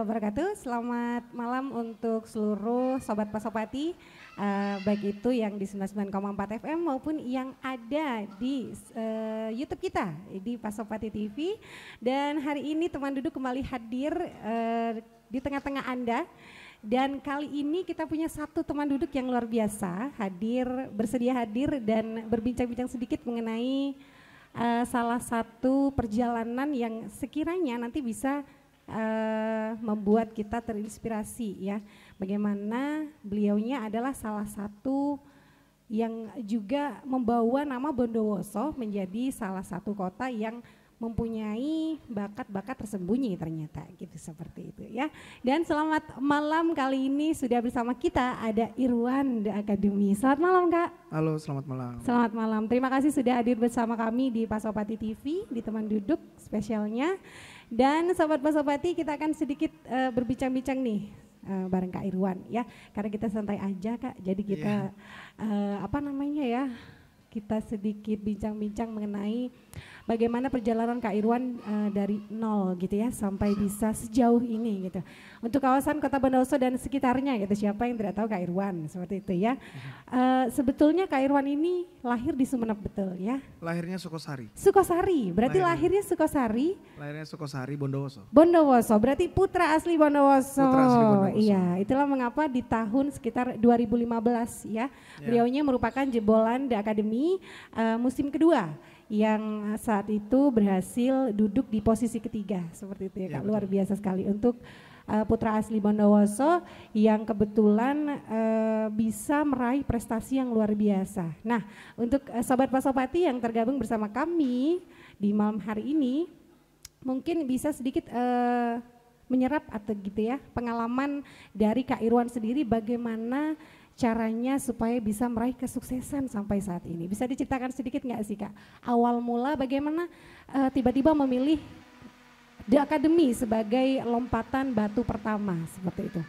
wabarakatuh. Selamat malam untuk seluruh Sobat Pasopati, baik itu yang di 99,4 FM maupun yang ada di YouTube kita di Pasopati TV. Dan hari ini teman duduk kembali hadir di tengah-tengah Anda. Dan kali ini kita punya satu teman duduk yang luar biasa bersedia hadir dan berbincang-bincang sedikit mengenai salah satu perjalanan yang sekiranya nanti bisa membuat kita terinspirasi ya. Bagaimana beliaunya adalah salah satu yang juga membawa nama Bondowoso menjadi salah satu kota yang mempunyai bakat-bakat tersembunyi ternyata gitu, seperti itu ya. Dan selamat malam, kali ini sudah bersama kita ada Irwan The Academy. Selamat malam Kak. Halo, selamat malam. Selamat malam, terima kasih sudah hadir bersama kami di Pasopati TV, di teman duduk spesialnya. Dan Sobat Pasopati, kita akan sedikit berbincang-bincang nih bareng Kak Irwan ya. Karena kita santai aja Kak, jadi kita kita sedikit bincang-bincang mengenai bagaimana perjalanan Kak Irwan dari nol gitu ya sampai bisa sejauh ini gitu. Untuk kawasan Kota Bondowoso dan sekitarnya gitu, siapa yang tidak tahu Kak Irwan, seperti itu ya. Sebetulnya Kak Irwan ini lahir di Sumeneb betul ya? Lahirnya Sukosari. Sukosari, berarti lahirnya Sukosari? Lahirnya Sukosari, Bondowoso. Bondowoso, berarti putra asli Bondowoso. Putra asli Bondowoso. Iya, itulah mengapa di tahun sekitar 2015 ya. Beliaunya merupakan jebolan The Academy musim kedua yang saat itu berhasil duduk di posisi ketiga, seperti itu ya Kak. Luar biasa sekali untuk putra asli Bondowoso yang kebetulan bisa meraih prestasi yang luar biasa. Nah, untuk Sobat Pasopati yang tergabung bersama kami di malam hari ini, mungkin bisa sedikit menyerap atau gitu ya pengalaman dari Kak Irwan sendiri, bagaimana caranya supaya bisa meraih kesuksesan sampai saat ini. Bisa diceritakan sedikit nggak sih Kak, awal mula bagaimana tiba-tiba memilih The Academy sebagai lompatan batu pertama seperti itu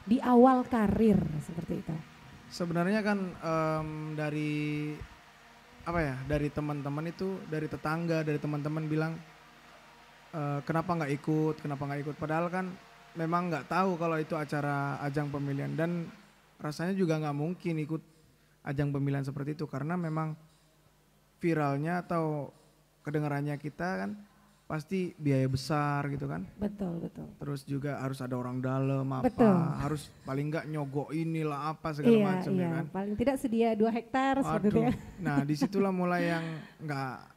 di awal karir seperti itu? Sebenarnya kan dari teman-teman itu, dari tetangga, dari teman-teman bilang kenapa nggak ikut, padahal kan memang nggak tahu kalau itu acara ajang pemilihan, dan rasanya juga nggak mungkin ikut ajang pemilihan seperti itu karena memang viralnya atau kedengarannya kita kan pasti biaya besar gitu kan. Betul. Terus juga harus ada orang dalam harus paling nggak nyogok inilah apa segala macam ya kan. Paling tidak sedia 2 hektar seperti itu ya. Nah disitulah mulai yang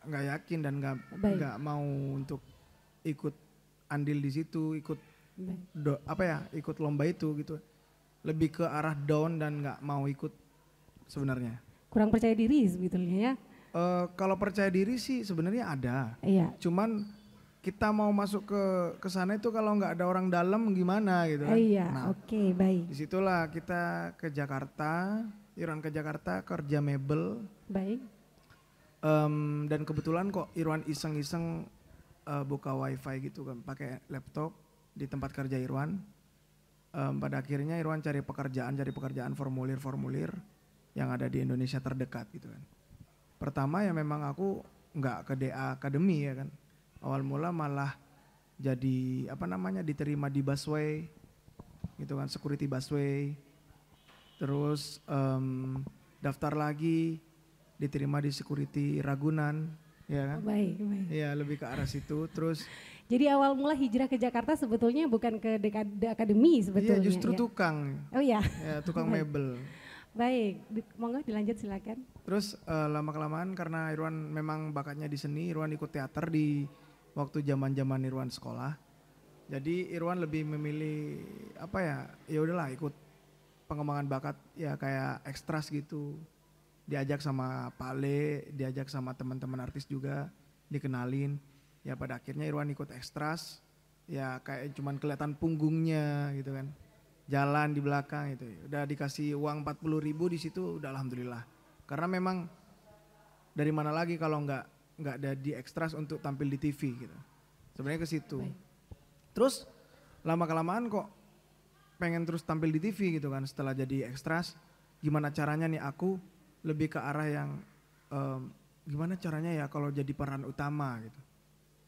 nggak yakin dan nggak mau untuk ikut andil di situ, ikut lomba itu gitu. Lebih ke arah down dan nggak mau ikut sebenarnya. Kurang percaya diri sebetulnya ya. Kalau percaya diri sih sebenarnya ada. Iya. Cuman kita mau masuk ke sana itu kalau nggak ada orang dalam gimana gitu kan. Iya, Nah, oke, baik. Disitulah kita ke Jakarta, Irwan ke Jakarta kerja mebel. Baik. Dan kebetulan kok Irwan iseng-iseng buka wifi gitu kan, pakai laptop di tempat kerja Irwan. Pada akhirnya Irwan cari pekerjaan formulir-formulir yang ada di Indonesia terdekat gitu kan. Pertama ya memang aku nggak ke DA Academy ya kan. Awal mula malah jadi diterima di busway gitu kan, security busway. Terus daftar lagi diterima di security Ragunan ya kan. Baik. Iya, lebih ke arah situ. Terus jadi awal mula hijrah ke Jakarta sebetulnya bukan ke The Academy sebetulnya. Iya, justru ya? tukang. Oh iya. Ya, tukang mebel. Baik, monggo dilanjut silakan. Terus lama-kelamaan karena Irwan memang bakatnya di seni, Irwan ikut teater di waktu zaman-zaman Irwan sekolah. Jadi Irwan lebih memilih ya udahlah ikut pengembangan bakat ya kayak ekstras gitu. Diajak sama Pale, diajak sama teman-teman artis juga, dikenalin. Ya pada akhirnya Irwan ikut ekstras, ya kayak cuman kelihatan punggungnya gitu kan. Jalan di belakang itu, udah dikasih uang 40.000 di situ udah alhamdulillah. Karena memang dari mana lagi kalau nggak ada di ekstras untuk tampil di TV gitu. Sebenarnya ke situ. Terus lama-kelamaan kok pengen terus tampil di TV gitu kan setelah jadi ekstras. Gimana caranya nih aku lebih ke arah yang gimana caranya ya kalau jadi peran utama gitu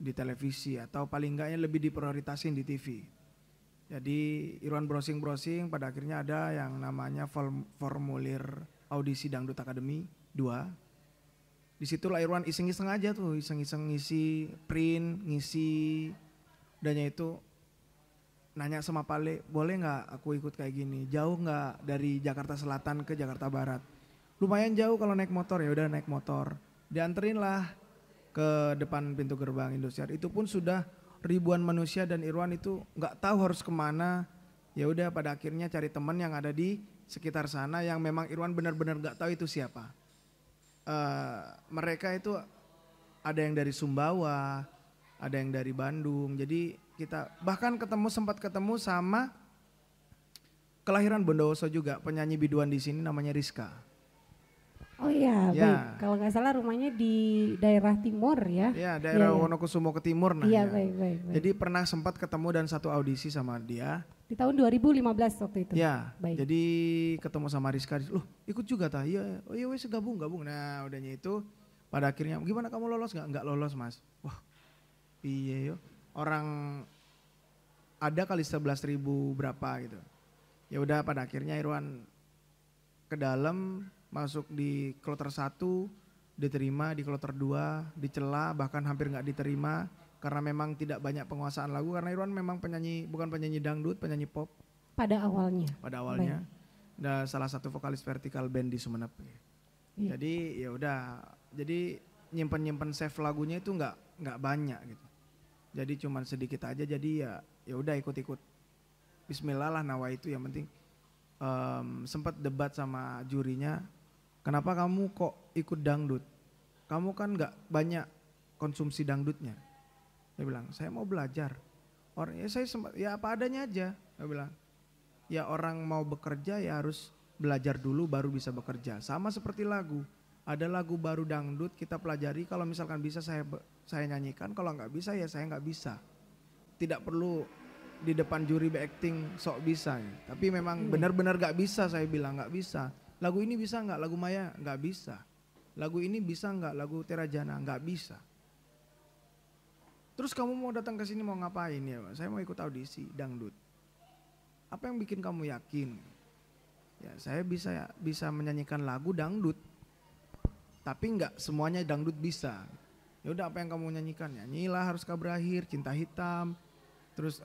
di televisi atau paling enggaknya lebih diprioritasin di TV. Jadi Irwan browsing-browsing pada akhirnya ada yang namanya formulir audisi Dangdut Academy 2. Disitulah Irwan iseng-iseng aja tuh, iseng-iseng ngisi print, ngisi udahnya itu nanya sama Pale, boleh nggak aku ikut kayak gini? Jauh nggak dari Jakarta Selatan ke Jakarta Barat? Lumayan jauh kalau naik motor, ya udah naik motor. Dianterin lah ke depan pintu gerbang Indosiar. Itu pun sudah ribuan manusia dan Irwan itu nggak tahu harus kemana. Ya udah pada akhirnya cari teman yang ada di sekitar sana yang memang Irwan benar-benar nggak tahu itu siapa. Mereka itu ada yang dari Sumbawa, ada yang dari Bandung. Jadi kita bahkan sempat ketemu sama kelahiran Bondowoso juga, penyanyi biduan di sini namanya Rizka. Oh iya, ya. Baik. Kalau nggak salah rumahnya di daerah timur ya? Ya, daerah Wonokusumo ke timur. Nah, iya, baik. Jadi pernah sempat ketemu dan satu audisi sama dia. Di tahun 2015 waktu itu? Ya, baik. Jadi ketemu sama Rizka, loh ikut juga tah? Iya, oh iya wes gabung. Nah udahnya itu pada akhirnya, gimana kamu lolos nggak? Nggak lolos mas. Wah, iya yo. Orang ada kali 11.000 berapa gitu. Ya udah pada akhirnya Irwan ke dalam, masuk di kloter 1, diterima, di kloter 2 dicela, bahkan hampir nggak diterima karena memang tidak banyak penguasaan lagu, karena Irwan memang bukan penyanyi dangdut, penyanyi pop pada awalnya. Dan salah satu vokalis vertikal band di Sumenep. Iya. Jadi ya udah, jadi nyimpen save lagunya itu nggak banyak gitu. Jadi cuman sedikit aja, jadi ya udah ikut-ikut. Bismillah lah nawa itu, yang penting sempat debat sama jurinya. Kenapa kamu kok ikut dangdut? Kamu kan gak banyak konsumsi dangdutnya. Dia bilang, saya mau belajar. Ya apa adanya aja. Dia bilang, ya orang mau bekerja ya harus belajar dulu baru bisa bekerja. Sama seperti lagu. Ada lagu baru dangdut kita pelajari, kalau misalkan bisa saya nyanyikan, kalau gak bisa ya saya gak bisa. Tidak perlu di depan juri acting sok bisa. Tapi memang benar-benar gak bisa, saya bilang gak bisa. Lagu ini bisa nggak? Lagu Maya nggak bisa. Lagu ini bisa nggak? Lagu Terajana nggak bisa. Terus kamu mau datang ke sini mau ngapain ya? Saya mau ikut audisi dangdut. Apa yang bikin kamu yakin? Ya saya bisa menyanyikan lagu dangdut. Tapi nggak semuanya dangdut bisa. Ya udah apa yang kamu nyanyikan? Nyanyilah Harus Kau Berakhir, Cinta Hitam, terus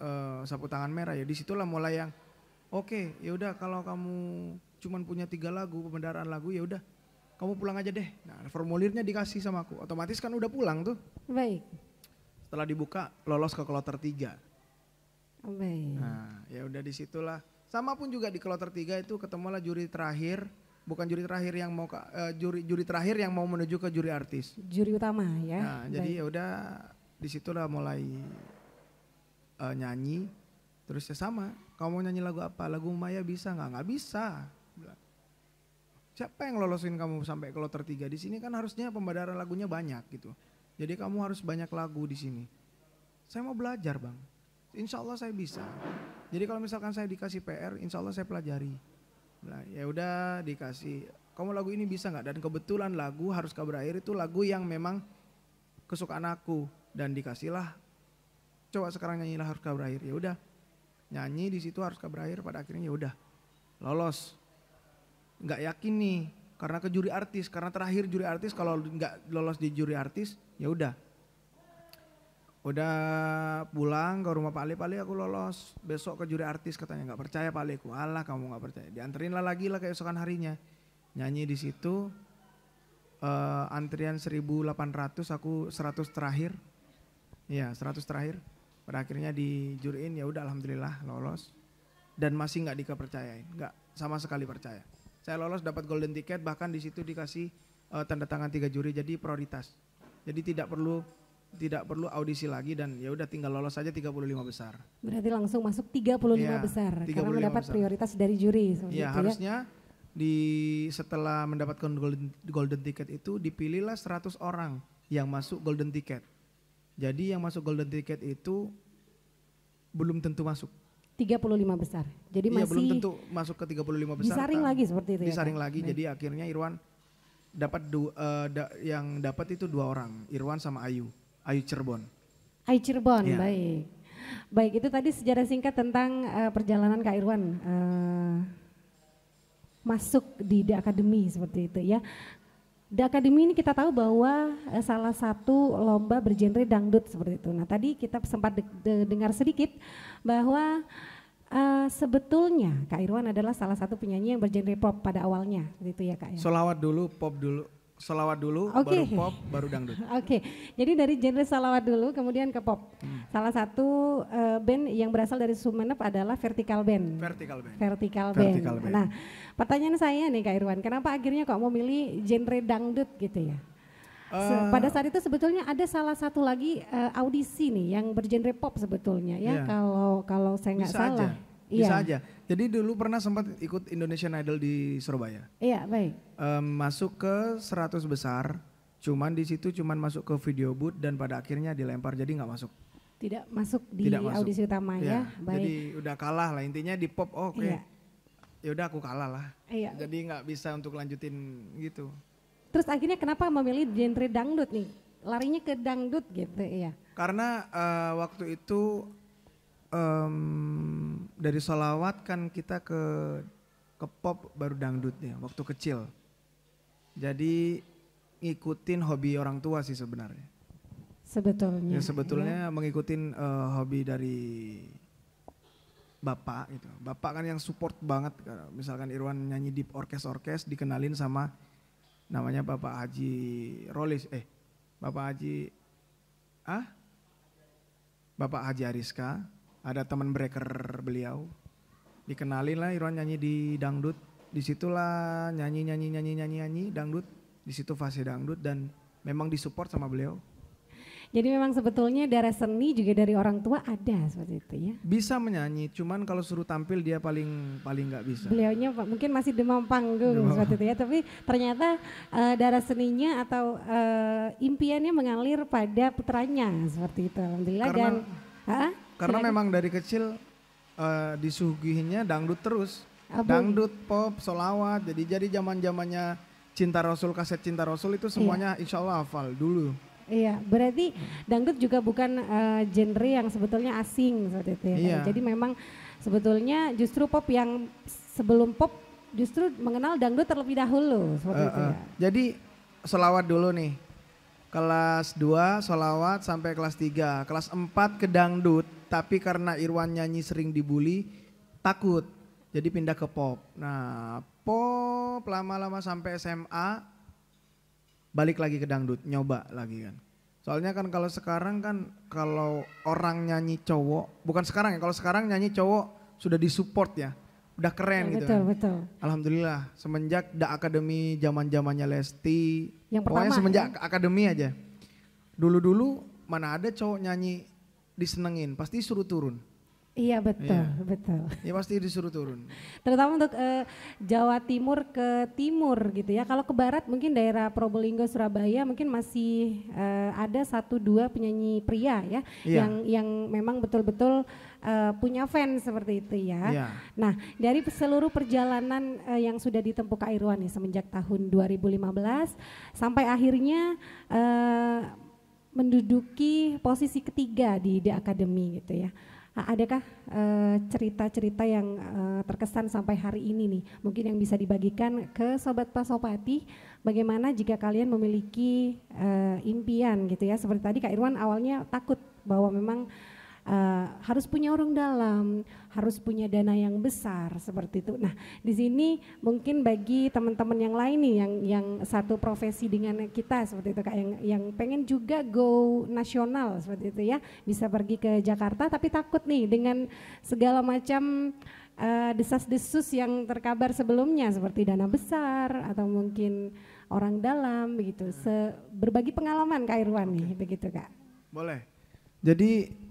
Sapu Tangan Merah. Ya disitulah mulai yang oke, ya udah kalau kamu cuman punya 3 lagu, pembendaraan lagu, ya udah kamu pulang aja deh. Nah formulirnya dikasih sama aku, otomatis kan udah pulang tuh. Baik. Setelah dibuka lolos ke kloter 3. Baik. Nah ya udah disitulah. Sama pun juga di kloter 3 itu ketemulah juri terakhir, bukan juri terakhir yang mau juri terakhir yang mau menuju ke juri artis. Juri utama ya. Nah jadi ya udah disitulah mulai nyanyi. Terus ya sama, kamu nyanyi lagu apa? Lagu Maya bisa nggak? Nggak bisa. Siapa yang lolosin kamu sampai ke kloter 3? Di sini kan harusnya pembayaran lagunya banyak gitu. Jadi kamu harus banyak lagu di sini. Saya mau belajar bang. Insya Allah saya bisa. Jadi kalau misalkan saya dikasih PR, insya Allah saya pelajari. Nah, ya udah dikasih. Kamu lagu ini bisa nggak? Dan kebetulan lagu Harus Kau Berakhir itu lagu yang memang kesukaan aku, dan dikasihlah. Coba sekarang nyanyilah Harus Kau Berakhir. Ya udah. Nyanyi di situ Harus Kau Berakhir, pada akhirnya ya udah lolos. Nggak yakin nih karena ke juri artis, karena terakhir juri artis, kalau nggak lolos di juri artis ya udah pulang ke rumah Pak Ali aku lolos, besok ke juri artis, katanya. Nggak percaya Pak Ali, alah kamu nggak percaya, dianterin lah lagi lah keesokan harinya, nyanyi di situ. Antrian 1.800, aku 100 terakhir, ya 100 terakhir. Pada akhirnya dijuriin, ya udah alhamdulillah lolos, dan masih nggak dikepercayain, nggak sama sekali percaya. Saya lolos, dapat golden ticket, bahkan di situ dikasih tanda tangan 3 juri, jadi prioritas. Jadi tidak perlu audisi lagi, dan ya udah tinggal lolos saja 35 besar. Berarti langsung masuk 35 ya, besar 35 karena mendapat besar. Prioritas dari juri. Ya harusnya setelah mendapatkan golden ticket itu dipilihlah 100 orang yang masuk golden ticket. Jadi yang masuk golden ticket itu belum tentu masuk. 35 besar. Jadi masih belum tentu masuk ke 35 besar. Disaring lagi seperti itu ya. Disaring lagi. Baik. Jadi akhirnya Irwan dapat yang dapat itu 2 orang, Irwan sama Ayu Cirebon. Ayu Cirebon, ya. Baik. Baik, itu tadi sejarah singkat tentang perjalanan Kak Irwan masuk di The Academy seperti itu ya. The Academy ini kita tahu bahwa salah satu lomba bergenre dangdut seperti itu. Nah tadi kita sempat dengar sedikit bahwa sebetulnya Kak Irwan adalah salah satu penyanyi yang bergenre pop pada awalnya, gitu ya Kak ya. Solawat dulu, pop dulu. Solawat dulu, baru pop, baru dangdut. Oke, jadi dari genre salawat dulu kemudian ke pop. Salah satu band yang berasal dari Sumeneb adalah Vertical Band. Vertical Band. Nah, pertanyaan saya nih Kak Irwan, kenapa akhirnya kok memilih genre dangdut gitu ya? Pada saat itu sebetulnya ada salah satu lagi audisi nih yang bergenre pop sebetulnya ya, kalau saya nggak salah. Bisa aja. Jadi dulu pernah sempat ikut Indonesian Idol di Surabaya. Iya, baik. Masuk ke 100 besar, cuman di situ cuman masuk ke video booth dan pada akhirnya dilempar jadi nggak masuk. Tidak masuk di audisi utama ya. Baik. Jadi udah kalah lah intinya di pop. Oke. Ya udah aku kalah lah. Iya. Jadi nggak bisa untuk lanjutin gitu. Terus akhirnya kenapa memilih genre dangdut nih? Larinya ke dangdut gitu ya. Karena waktu itu dari sholawat kan kita ke pop baru dangdut ya waktu kecil. Jadi ngikutin hobi orang tua sih sebenarnya. Sebetulnya. Ya sebetulnya mengikutin hobi dari bapak gitu. Bapak kan yang support banget. Misalkan Irwan nyanyi di orkes dikenalin sama namanya Bapak Haji Rolis. Bapak Haji Ariska. Ada teman breaker beliau, dikenalin lah Irwan nyanyi di dangdut, disitulah nyanyi dangdut, disitu fase dangdut dan memang disupport sama beliau. Jadi memang sebetulnya darah seni juga dari orang tua ada seperti itu ya? Bisa menyanyi, cuman kalau suruh tampil dia paling nggak bisa. Beliaunya mungkin masih demam panggung seperti itu ya, tapi ternyata darah seninya atau impiannya mengalir pada putranya seperti itu, alhamdulillah. Karena memang dari kecil disuguhinya dangdut terus, dangdut, pop, solawat. Jadi zaman-zamannya Cinta Rasul, kaset Cinta Rasul itu semuanya insya Allah hafal dulu. Iya, berarti dangdut juga bukan genre yang sebetulnya asing seperti itu ya. Iya. Jadi memang sebetulnya justru pop yang sebelum pop justru mengenal dangdut terlebih dahulu seperti itu ya. Jadi solawat dulu nih. Kelas 2 solawat sampai kelas 3, kelas 4 ke dangdut, tapi karena Irwan nyanyi sering dibully, takut, jadi pindah ke pop. Nah pop lama-lama sampai SMA, balik lagi ke dangdut, nyoba lagi kan. Soalnya kan kalau sekarang kan kalau orang nyanyi cowok, bukan sekarang ya, kalau sekarang nyanyi cowok sudah disupport ya. Udah keren gitu kan. Betul. Alhamdulillah semenjak The Academy zaman-zamannya Lesti. Yang pokoknya pertama, semenjak Academy aja. Dulu-dulu mana ada cowok nyanyi disenengin, pasti suruh turun. Iya betul. Ya pasti disuruh turun. Terutama untuk Jawa Timur ke timur gitu ya. Kalau ke barat mungkin daerah Probolinggo, Surabaya mungkin masih ada 1-2 penyanyi pria ya, yang memang betul-betul punya fans seperti itu ya. Iya. Nah dari seluruh perjalanan yang sudah ditempuh Kak Irwan nih semenjak tahun 2015 sampai akhirnya menduduki posisi ketiga di The Academy gitu ya. Adakah cerita-cerita yang terkesan sampai hari ini nih, mungkin yang bisa dibagikan ke Sobat Pasopati, bagaimana jika kalian memiliki impian gitu ya, seperti tadi Kak Irwan awalnya takut bahwa memang harus punya orang dalam, harus punya dana yang besar seperti itu. Nah, di sini mungkin bagi teman-teman yang lain nih yang satu profesi dengan kita seperti itu Kak, yang pengen juga go nasional seperti itu ya, bisa pergi ke Jakarta tapi takut nih dengan segala macam desas-desus yang terkabar sebelumnya seperti dana besar atau mungkin orang dalam begitu. Berbagi pengalaman Kak Irwan nih begitu Kak. Boleh. Jadi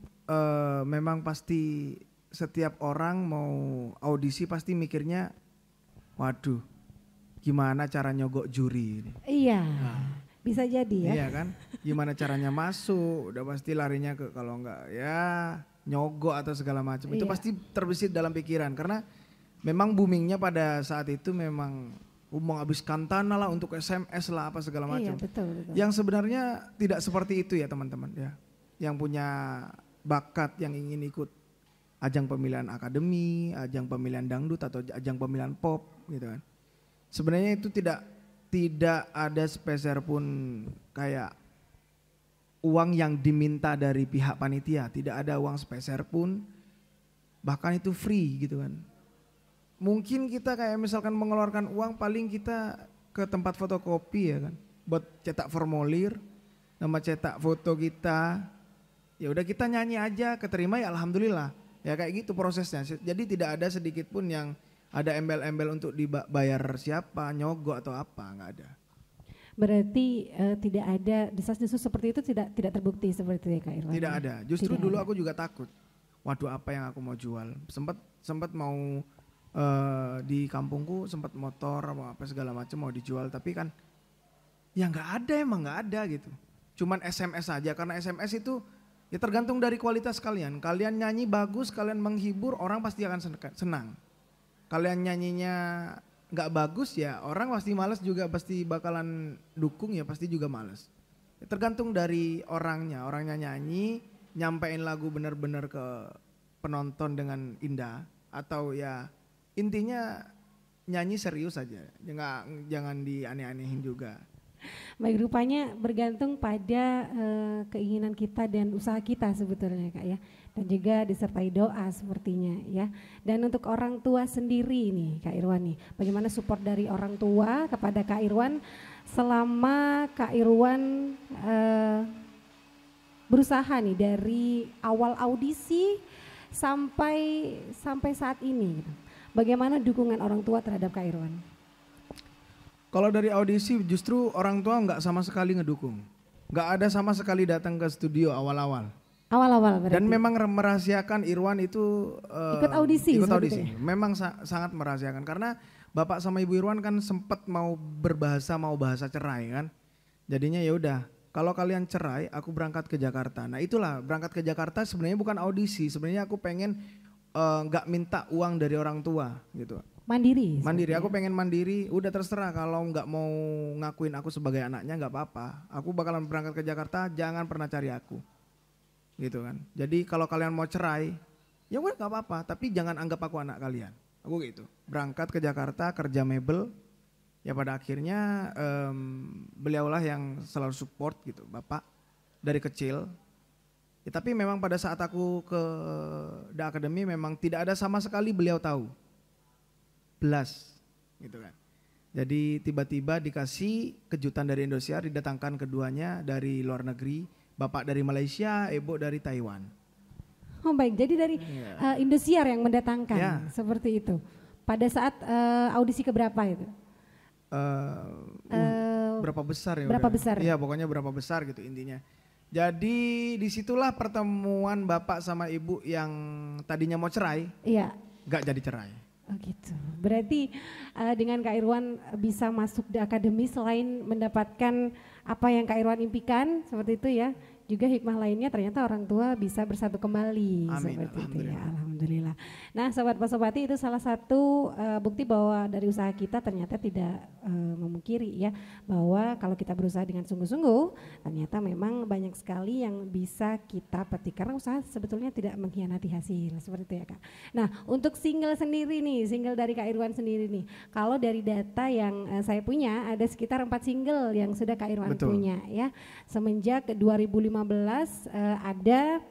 memang pasti setiap orang mau audisi pasti mikirnya, waduh, gimana cara nyogok juri? Iya, bisa jadi ya. Iya kan, gimana caranya masuk? Udah pasti larinya ke kalau enggak ya nyogok atau segala macam. Itu pasti terbesit dalam pikiran karena memang boomingnya pada saat itu memang menghabiskan tanah lah untuk SMS lah apa segala macam. Iya, betul. Yang sebenarnya tidak seperti itu ya teman-teman ya. Yang punya bakat yang ingin ikut ajang pemilihan akademi, ajang pemilihan dangdut atau ajang pemilihan pop gitu kan. Sebenarnya itu tidak ada sepeser pun kayak uang yang diminta dari pihak panitia, tidak ada uang sepeser pun, bahkan itu free gitu kan. Mungkin kita kayak misalkan mengeluarkan uang paling kita ke tempat fotokopi ya kan, buat cetak formulir, nama cetak foto kita, ya udah kita nyanyi aja, keterima ya alhamdulillah, ya kayak gitu prosesnya. Jadi tidak ada sedikit pun yang ada embel-embel untuk dibayar siapa, nyogok atau apa, nggak ada. Berarti tidak ada desas-desus seperti itu, tidak terbukti seperti itu ya Kak Irwan? Tidak ada. Justru tidak dulu ada. aku juga takut. Waduh, apa yang aku mau jual? Sempat mau di kampungku sempat motor apa segala macam mau dijual, tapi kan ya emang nggak ada gitu. Cuman SMS aja, karena SMS itu ya tergantung dari kualitas kalian. Kalian nyanyi bagus, kalian menghibur, orang pasti akan senang. Kalian nyanyinya nggak bagus ya orang pasti malas juga, pasti bakalan dukung ya pasti juga malas. Ya, tergantung dari orangnya nyanyi nyampein lagu benar-benar ke penonton dengan indah, atau ya intinya nyanyi serius aja, jangan dianeh-anehin juga. Baik, rupanya bergantung pada keinginan kita dan usaha kita sebetulnya Kak ya, dan juga disertai doa sepertinya ya. Dan untuk orang tua sendiri nih Kak Irwan nih, bagaimana support dari orang tua kepada Kak Irwan selama Kak Irwan berusaha nih dari awal audisi sampai saat ini gitu. Bagaimana dukungan orang tua terhadap Kak Irwan? Kalau dari audisi justru orang tua nggak sama sekali ngedukung, nggak ada sama sekali datang ke studio awal-awal. Awal-awal berarti. Dan memang merahasiakan Irwan itu ikut audisi. Memang sangat merahasiakan karena bapak sama ibu Irwan kan sempat mau bahasa cerai kan. Jadinya ya udah, kalau kalian cerai aku berangkat ke Jakarta. Nah itulah, berangkat ke Jakarta sebenarnya bukan audisi, sebenarnya aku pengen nggak minta uang dari orang tua gitu. Mandiri, aku pengen mandiri, udah terserah kalau nggak mau ngakuin aku sebagai anaknya nggak apa-apa. Aku bakalan berangkat ke Jakarta, jangan pernah cari aku, gitu kan. Jadi kalau kalian mau cerai, ya udah nggak apa-apa, tapi jangan anggap aku anak kalian. Aku gitu, berangkat ke Jakarta kerja mebel, ya pada akhirnya beliaulah yang selalu support gitu, bapak dari kecil. Ya, tapi memang pada saat aku ke The Academy memang tidak ada sama sekali beliau tahu. Gitu kan. Jadi tiba-tiba dikasih kejutan dari Indosiar, didatangkan keduanya dari luar negeri, bapak dari Malaysia, ibu dari Taiwan. Oh baik, jadi dari Indosiar yang mendatangkan seperti itu. Pada saat audisi keberapa itu? Berapa besar ya? Berapa besar? Iya pokoknya berapa besar gitu intinya. Jadi disitulah pertemuan bapak sama ibu yang tadinya mau cerai, gak jadi cerai. Oh gitu. Berarti dengan Kak Irwan bisa masuk di akademi selain mendapatkan apa yang Kak Irwan impikan seperti itu ya, juga hikmah lainnya ternyata orang tua bisa bersatu kembali. Amin, seperti alhamdulillah. itu ya, alhamdulillah. Nah Sobat Pasopati, itu salah satu bukti bahwa dari usaha kita ternyata tidak memungkiri ya, bahwa kalau kita berusaha dengan sungguh-sungguh ternyata memang banyak sekali yang bisa kita petik, karena usaha sebetulnya tidak mengkhianati hasil, seperti itu ya Kak. Nah untuk single sendiri nih, single dari Kak Irwan sendiri nih, kalau dari data yang saya punya ada sekitar 4 single yang sudah Kak Irwan punya ya. Semenjak 2015 ada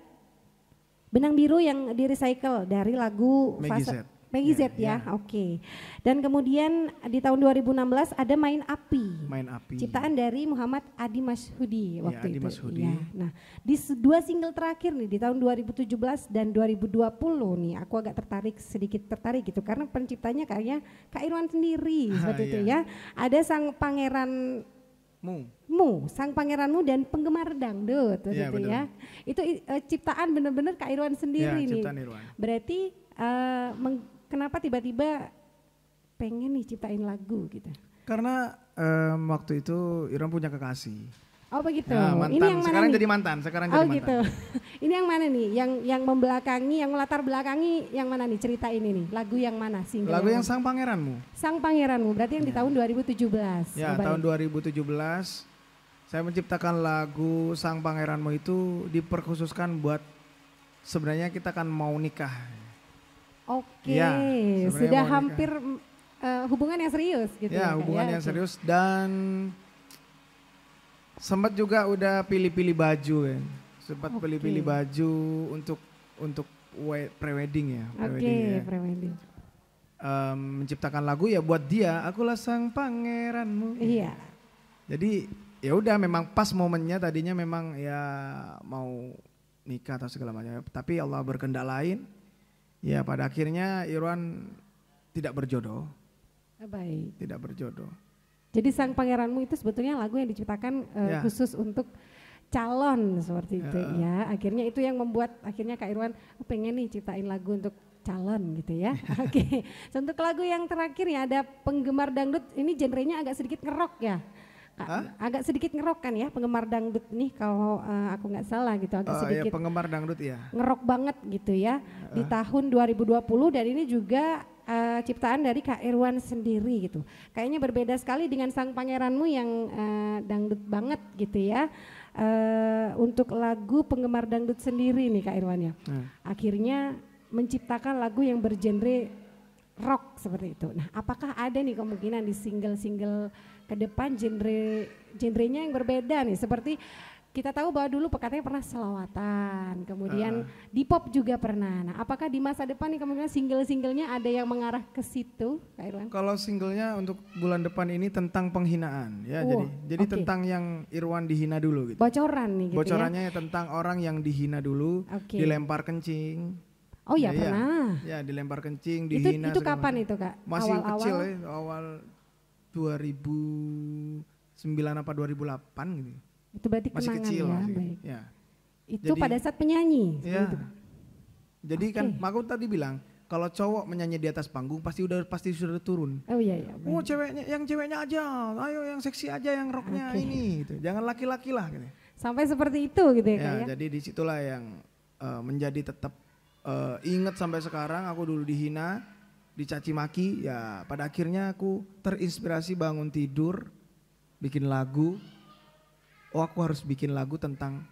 Benang Biru yang di recycle dari lagu Maggie Z ya. Oke. Dan kemudian di tahun 2016 ada Main Api. Ciptaan dari Muhammad Adi Masyhudi waktu itu. Ya. Nah, di 2 single terakhir nih di tahun 2017 dan 2020 nih aku agak sedikit tertarik gitu, karena penciptanya kayaknya Kak Irwan sendiri seperti itu ya. Ada Sang Pangeran Sang Pangeranmu dan Penggemar Dangdut gitu ya. Itu ciptaan benar-benar Kak Irwan sendiri nih. Irwan. Berarti kenapa tiba-tiba pengen nih ciptain lagu gitu? Karena waktu itu Irwan punya kekasih. Oh begitu. Ya, mantan. Ini yang mana sekarang nih? jadi mantan. Gitu. Ini yang mana nih? Yang membelakangi, yang melatar belakangi yang mana nih, cerita ini nih? Lagu yang mana? Single lagu yang Sang Pangeranmu. Sang Pangeranmu berarti yang di tahun 2017. Ya, tahun 2017 saya menciptakan lagu Sang Pangeranmu itu diperkhususkan buat sebenarnya kita kan mau nikah. Oke, Iya, sebenarnya sudah mau hampir hubungan yang serius gitu Ya, ya Kak, hubungan ya? yang Oke. serius dan sempat juga udah pilih-pilih baju kan. Sempat Oke. pilih-pilih baju untuk prewedding ya, Oke, prewedding ya. prewedding. Menciptakan lagu ya buat dia, akulah sang pangeranmu. Iya. Jadi ya udah memang pas momennya, tadinya memang ya mau nikah atau segala macam, tapi Allah berkehendak lain. Ya pada akhirnya Irwan tidak berjodoh, Baik. tidak berjodoh. Jadi Sang Pangeranmu itu sebetulnya lagu yang diciptakan Ya. khusus untuk calon seperti itu ya. Akhirnya itu yang membuat akhirnya Kak Irwan pengen nih ciptain lagu untuk calon gitu ya. Oke. Untuk lagu yang terakhir ya ada penggemar dangdut, ini genrenya agak sedikit ngerok ya. Agak sedikit ngerok kan ya penggemar dangdut nih kalau aku nggak salah gitu, agak Ya sedikit penggemar dangdut ya. ngerok banget gitu ya di tahun 2020, dan ini juga ciptaan dari Kak Irwan sendiri gitu. Kayaknya berbeda sekali dengan Sang Pangeranmu yang dangdut banget gitu ya. Untuk lagu penggemar dangdut sendiri nih Kak Irwan ya. Akhirnya menciptakan lagu yang bergenre rock seperti itu. Nah, apakah ada nih kemungkinan di single-single ke depan genrenya yang berbeda nih, seperti kita tahu bahwa dulu katanya pernah selawatan, kemudian di pop juga pernah. Nah, apakah di masa depan nih kemungkinan single-singlenya ada yang mengarah ke situ, Kak Irwan? Kalau singlenya untuk bulan depan ini tentang penghinaan ya, jadi oke. tentang yang Irwan dihina dulu gitu. Bocoran nih gitu Bocorannya tentang orang yang dihina dulu, Oke. dilempar kencing. Oh ya, Iya. pernah. Ya dilempar kencing, Itu dihina. segala kapan macam. itu Kak? Masih Awal-awal? kecil ya, awal 2009 apa 2008 gitu. Itu berarti Masih kenangan kecil ya, masih. baik. Ya. Itu Jadi- pada saat penyanyi. Ya. gitu. Jadi kan Oke. aku tadi bilang kalau cowok menyanyi di atas panggung pasti sudah turun. Oh iya iya. Oh baik. ceweknya aja, ayo yang seksi aja, yang rocknya Oke. ini gitu. Jangan laki-laki lah gitu. Sampai seperti itu gitu ya Kak Ya, ya. jadi disitulah yang menjadi tetap ingat sampai sekarang. Aku dulu dihina, dicaci maki, ya pada akhirnya aku terinspirasi bangun tidur, bikin lagu. Oh aku harus bikin lagu tentang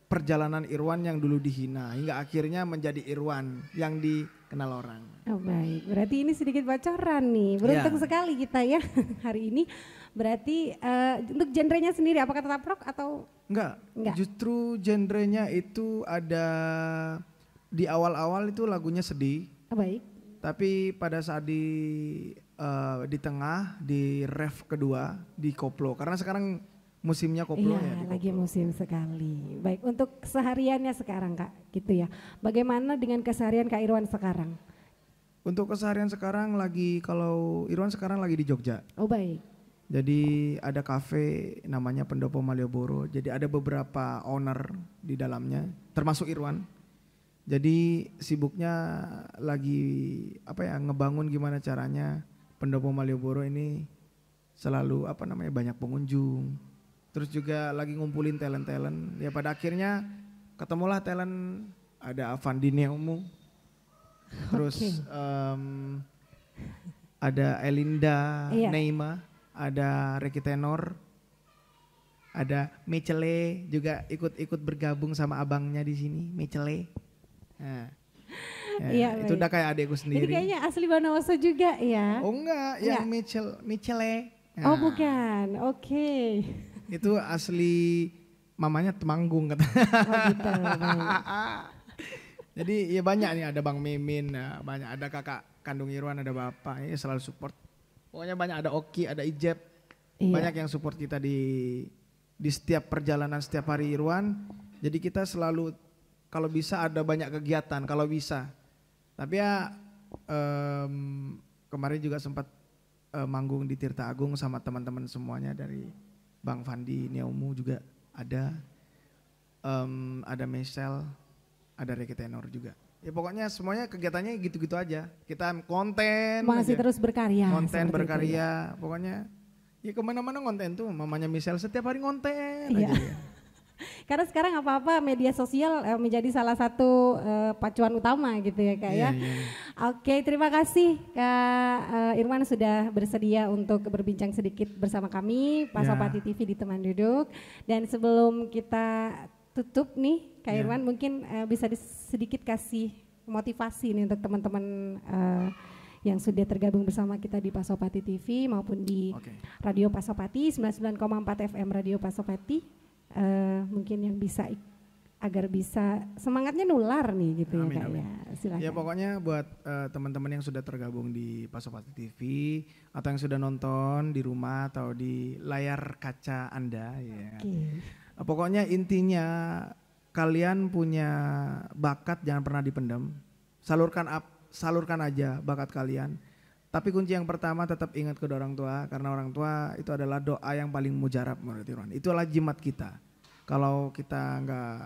perjalanan Irwan yang dulu dihina, hingga akhirnya menjadi Irwan yang dikenal orang. Oh baik, berarti ini sedikit bocoran nih, beruntung Ya. sekali kita ya hari ini. Berarti untuk genrenya sendiri apakah tetap rock atau Enggak, Enggak. justru genrenya itu ada di awal-awal itu lagunya sedih. baik? Tapi pada saat di tengah, di ref kedua, di koplo. Karena sekarang musimnya koplo Iya, ya. Di lagi koplo. musim sekali. Baik, untuk kesehariannya sekarang Kak, gitu ya. Bagaimana dengan keseharian Kak Irwan sekarang? Untuk keseharian sekarang kalau Irwan sekarang lagi di Jogja. Oh baik. Jadi ada kafe namanya Pendopo Malioboro. Jadi ada beberapa owner di dalamnya, termasuk Irwan. Jadi sibuknya lagi ngebangun gimana caranya Pendopo Malioboro ini selalu banyak pengunjung. Terus juga lagi ngumpulin talent-talent. Ya pada akhirnya ketemulah talent, ada Avandi Neumu. Terus ada Elinda Iya. Neima, ada Reki Tenor, ada Mechele juga ikut bergabung sama abangnya di sini, Mechele. Nah, Iya, itu baik. udah kayak adekku Ini sendiri. kayaknya asli Bondowoso juga ya? Oh enggak, yang Mechele. Oh Nah, bukan, oke. Itu asli mamanya Temanggung kata. Oh gitu, baik. Jadi ya banyak nih, ada Bang Mimin, banyak, ada kakak kandung Irwan, ada bapak, ya selalu support. Pokoknya banyak, ada Oki, ada Ijep, Iya. banyak yang support kita di setiap perjalanan setiap hari Irwan. Jadi kita selalu kalau bisa ada banyak kegiatan kalau bisa. Tapi ya kemarin juga sempat manggung di Tirta Agung sama teman-teman semuanya dari Bang Fandi Neumu juga ada Michelle, ada Reki Tenor juga. Ya pokoknya semuanya kegiatannya gitu-gitu aja. Kita konten Masih aja. terus berkarya. Konten seperti itu ya. berkarya, pokoknya ya kemana-mana konten tuh. Mamanya Michelle setiap hari konten Iya. aja dia. Karena sekarang apa-apa media sosial menjadi salah satu pacuan utama gitu ya Kak ya. Iya. Oke, terima kasih Kak Irwan sudah bersedia untuk berbincang sedikit bersama kami, Ya. Pasopati TV di Teman Duduk. Dan sebelum kita tutup nih Kak Irwan mungkin bisa sedikit kasih motivasi nih untuk teman-teman yang sudah tergabung bersama kita di Pasopati TV maupun di Radio Pasopati 99,4 FM Radio Pasopati, mungkin yang bisa agar bisa semangatnya nular nih gitu. Amin, ya Kak. Amin. Ya, silakan. Ya pokoknya buat teman-teman yang sudah tergabung di Pasopati TV atau yang sudah nonton di rumah atau di layar kaca Anda ya. Pokoknya intinya kalian punya bakat, jangan pernah dipendam. Salurkan aja bakat kalian. Tapi kunci yang pertama tetap ingat kedua orang tua, karena orang tua itu adalah doa yang paling mujarab menurut Irwan. Itulah jimat kita. Kalau kita nggak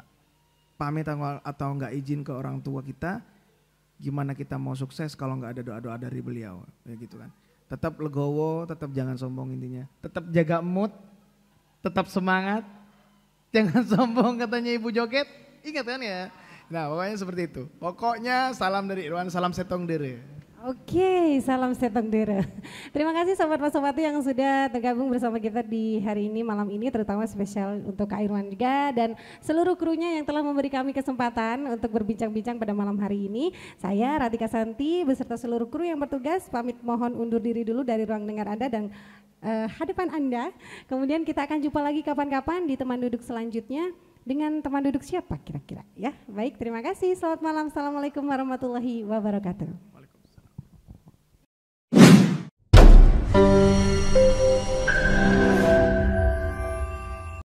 pamit atau nggak izin ke orang tua kita, gimana kita mau sukses kalau nggak ada doa-doa dari beliau, ya gitu kan. Tetap legowo, tetap jangan sombong intinya. Tetap jaga mood, tetap semangat, jangan sombong katanya Ibu Joget, ingat kan ya. Nah pokoknya seperti itu. Pokoknya salam dari Irwan, salam setong dere. Oke, salam setong dere. Terima kasih Sobat Pasopati yang sudah tergabung bersama kita di hari ini, malam ini, terutama spesial untuk Kak Irwan juga dan seluruh krunya yang telah memberi kami kesempatan untuk berbincang-bincang pada malam hari ini. Saya Ratika Santi beserta seluruh kru yang bertugas pamit mohon undur diri dulu dari ruang dengar Anda dan hadapan Anda. Kemudian kita akan jumpa lagi kapan-kapan di teman duduk selanjutnya. Dengan teman duduk siapa kira-kira ya? Baik, terima kasih. Selamat malam. Assalamualaikum warahmatullahi wabarakatuh.